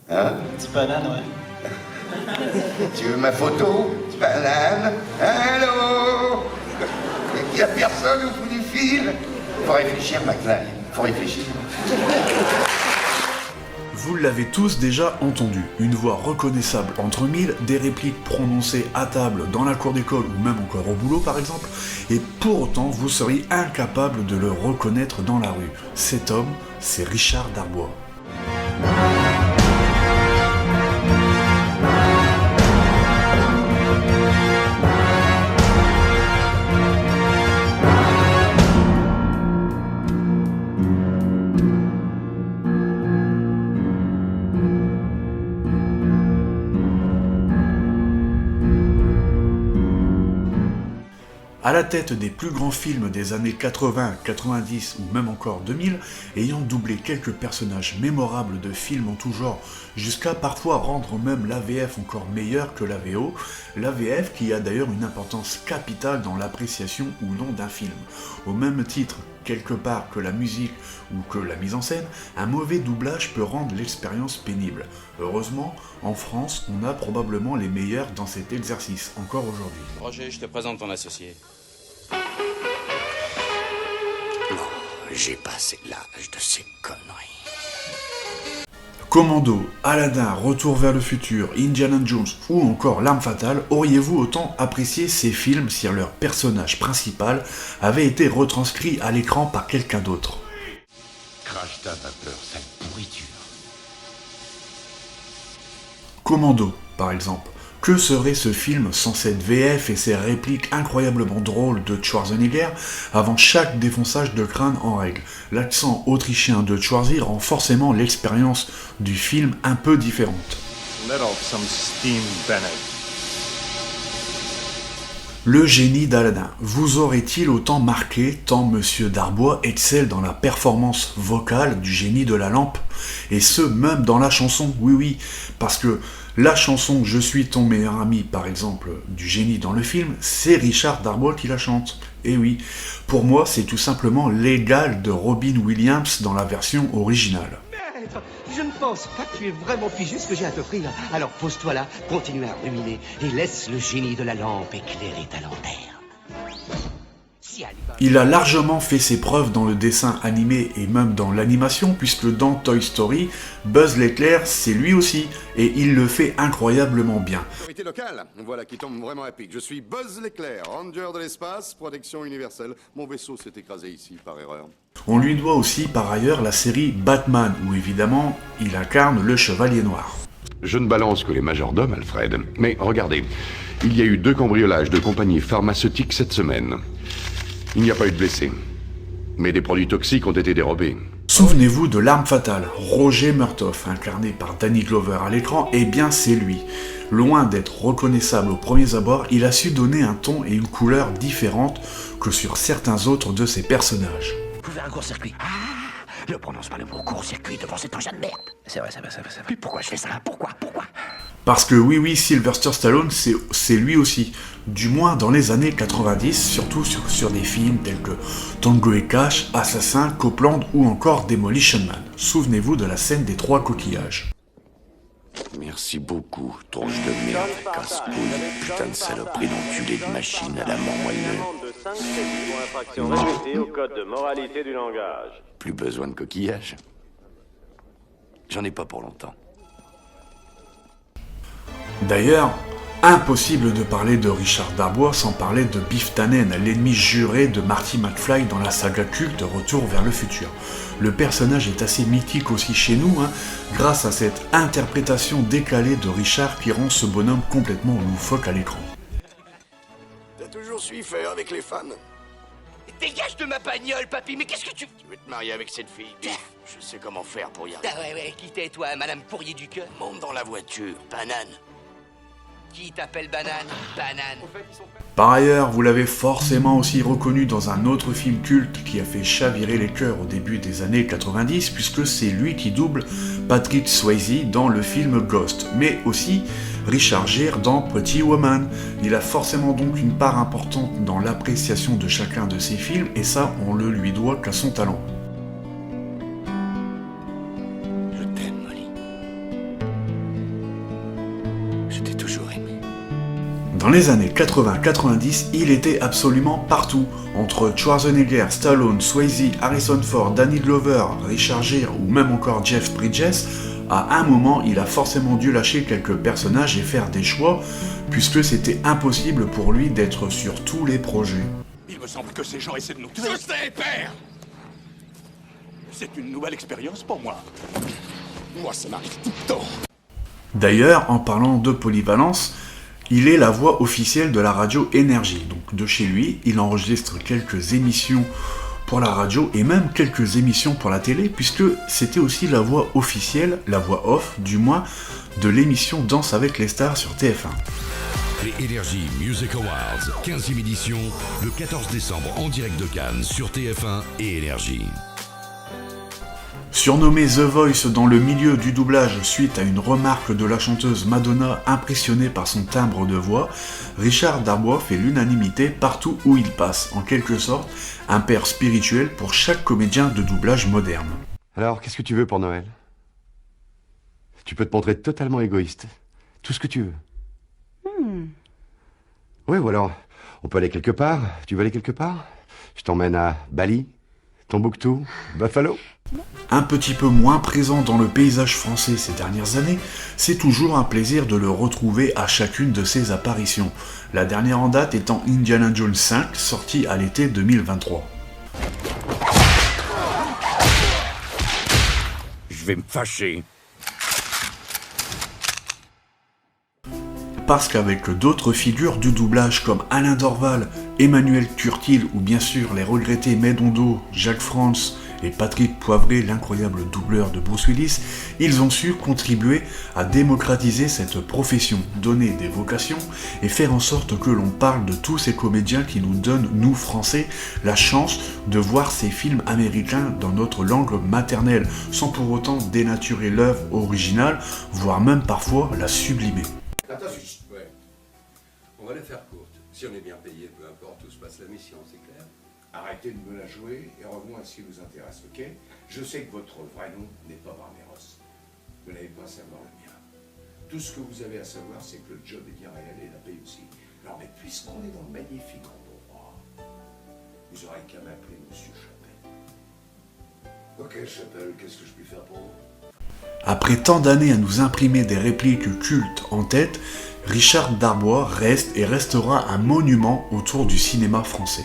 Hein? Petit banane, ouais. Tu veux ma photo? Banane? Allô? Il n'y a personne au bout du fil? Faut réfléchir, McFly. Faut réfléchir. Vous l'avez tous déjà entendu, une voix reconnaissable entre mille, des répliques prononcées à table, dans la cour d'école ou même encore au boulot par exemple, et pour autant vous seriez incapable de le reconnaître dans la rue. Cet homme, c'est Richard Darbois. À la tête des plus grands films des années 80, 90 ou même encore 2000, ayant doublé quelques personnages mémorables de films en tout genre, jusqu'à parfois rendre même l'AVF encore meilleure que la VO, l'AVF qui a d'ailleurs une importance capitale dans l'appréciation ou non d'un film. Au même titre, quelque part que la musique ou que la mise en scène, un mauvais doublage peut rendre l'expérience pénible. Heureusement, en France, on a probablement les meilleurs dans cet exercice, encore aujourd'hui. Roger, je te présente ton associé. Non, j'ai passé l'âge de ces conneries. Commando, Aladdin, Retour vers le futur, Indiana Jones ou encore L'Arme fatale, auriez-vous autant apprécié ces films si leur personnage principal avait été retranscrit à l'écran par quelqu'un d'autre? Crache ta vapeur, sale pourriture. Commando, par exemple. Que serait ce film sans cette VF et ses répliques incroyablement drôles de Schwarzenegger avant chaque défonçage de crâne en règle? L'accent autrichien de Schwarzy rend forcément l'expérience du film un peu différente. Let off some steam, Bennett. Le génie d'Aladin vous aurait-il autant marqué tant Monsieur Darbois excelle dans la performance vocale du génie de la lampe? Et ce, même dans la chanson, oui, parce que la chanson « Je suis ton meilleur ami » par exemple, du génie dans le film, c'est Richard Darbois qui la chante. Et oui, pour moi c'est tout simplement l'égal de Robin Williams dans la version originale. Maître, je ne pense pas que tu aies vraiment pigé ce que j'ai à t'offrir. Alors pose-toi là, continue à ruminer et laisse le génie de la lampe éclairer ta lanterne. Il a largement fait ses preuves dans le dessin animé et même dans l'animation, puisque dans Toy Story, Buzz l'éclair, c'est lui aussi, et il le fait incroyablement bien. Autorité locale, voilà qui tombe vraiment à pic. Je suis Buzz l'éclair, ranger de l'espace, protection universelle. Mon vaisseau s'est écrasé ici par erreur. On lui doit aussi par ailleurs la série Batman, où évidemment, il incarne le Chevalier Noir. Je ne balance que les majordomes, Alfred. Mais regardez, il y a eu 2 cambriolages de compagnies pharmaceutiques cette semaine. Il n'y a pas eu de blessés. Mais des produits toxiques ont été dérobés. Souvenez-vous de L'Arme fatale, Roger Murtaugh, incarné par Danny Glover à l'écran, eh bien c'est lui. Loin d'être reconnaissable aux premiers abords, il a su donner un ton et une couleur différente que sur certains autres de ses personnages. Faut faire un court-circuit. Ah, ne prononce pas le mot court-circuit devant cet engin de merde. C'est vrai. Mais pourquoi je fais ça? Pourquoi? Parce que oui, Sylvester Stallone, c'est lui aussi. Du moins dans les années 90, surtout sur des films tels que Tango et Cash, Assassin, Copland ou encore Demolition Man. Souvenez-vous de la scène des 3 coquillages. Merci beaucoup, tronche de merde, casse-couille, putain de saloperie d'enculé de machine à la mort moelleux. de 5 crédits pour infraction répétée au code de moralité du langage. Plus besoin de coquillage. J'en ai pas pour longtemps. D'ailleurs, impossible de parler de Richard Darbois sans parler de Biff Tannen, l'ennemi juré de Marty McFly dans la saga culte Retour vers le futur. Le personnage est assez mythique aussi chez nous, grâce à cette interprétation décalée de Richard qui rend ce bonhomme complètement loufoque à l'écran. T'as toujours su faire avec les fans. Dégage de ma bagnole, papy, mais qu'est-ce que tu... Tu veux te marier avec cette fille, Biff? Je sais comment faire pour y arriver. Ah ouais, qui t'es, toi, madame Pourrier du cœur? Monte dans la voiture, banane. Qui t'appelle banane? Banane. Par ailleurs, vous l'avez forcément aussi reconnu dans un autre film culte qui a fait chavirer les cœurs au début des années 90, puisque c'est lui qui double Patrick Swayze dans le film Ghost, mais aussi Richard Gere dans Pretty Woman. Il a forcément donc une part importante dans l'appréciation de chacun de ses films, et ça, on le lui doit qu'à son talent. Je t'aime, Molly. Je t'ai toujours aimé. Dans les années 80-90, il était absolument partout. Entre Schwarzenegger, Stallone, Swayze, Harrison Ford, Danny Glover, Richard Gere ou même encore Jeff Bridges, à un moment, il a forcément dû lâcher quelques personnages et faire des choix, puisque c'était impossible pour lui d'être sur tous les projets. Il me semble que ces gens essaient de nous tuer. Je sais, père! C'est une nouvelle expérience pour moi. Moi, ça m'arrive tout le temps. D'ailleurs, en parlant de polyvalence, il est la voix officielle de la radio Énergie. Donc de chez lui, il enregistre quelques émissions pour la radio et même quelques émissions pour la télé, puisque c'était aussi la voix officielle, la voix off du moins, de l'émission Danse avec les stars sur TF1. Les Energy Music Awards, 15e édition, le 14 décembre en direct de Cannes sur TF1 et Énergie. Surnommé The Voice dans le milieu du doublage suite à une remarque de la chanteuse Madonna impressionnée par son timbre de voix, Richard Darbois fait l'unanimité partout où il passe, en quelque sorte un père spirituel pour chaque comédien de doublage moderne. Alors, qu'est-ce que tu veux pour Noël? Tu peux te montrer totalement égoïste. Tout ce que tu veux. Oui, ou alors, on peut aller quelque part. Tu veux aller quelque part? Je t'emmène à Bali, Tombouctou, Buffalo. Un petit peu moins présent dans le paysage français ces dernières années, c'est toujours un plaisir de le retrouver à chacune de ses apparitions. La dernière en date étant Indiana Jones 5, sorti à l'été 2023. Je vais me fâcher. Parce qu'avec d'autres figures du doublage comme Alain Dorval, Emmanuel Curtil ou bien sûr les regrettés Médondo, Jacques France et Patrick Poivret, l'incroyable doubleur de Bruce Willis, ils ont su contribuer à démocratiser cette profession, donner des vocations et faire en sorte que l'on parle de tous ces comédiens qui nous donnent, nous Français, la chance de voir ces films américains dans notre langue maternelle, sans pour autant dénaturer l'œuvre originale, voire même parfois la sublimer. Attends, ouais. On va la faire courte. Si on est bien payé, peu importe où se passe la mission, c'est clair? Arrêtez de me la jouer et revenons à ce qui nous intéresse, ok? Je sais que votre vrai nom n'est pas Barberos. Vous n'avez pas à savoir le mien. Tout ce que vous avez à savoir, c'est que le job est bien réel et la paye aussi. Alors, mais puisqu'on est dans le magnifique endroit, vous aurez qu'à m'appeler Monsieur Chapelle. Ok, Chapelle, qu'est-ce que je puis faire pour vous? Après tant d'années à nous imprimer des répliques cultes en tête, Richard Darbois reste et restera un monument autour du cinéma français.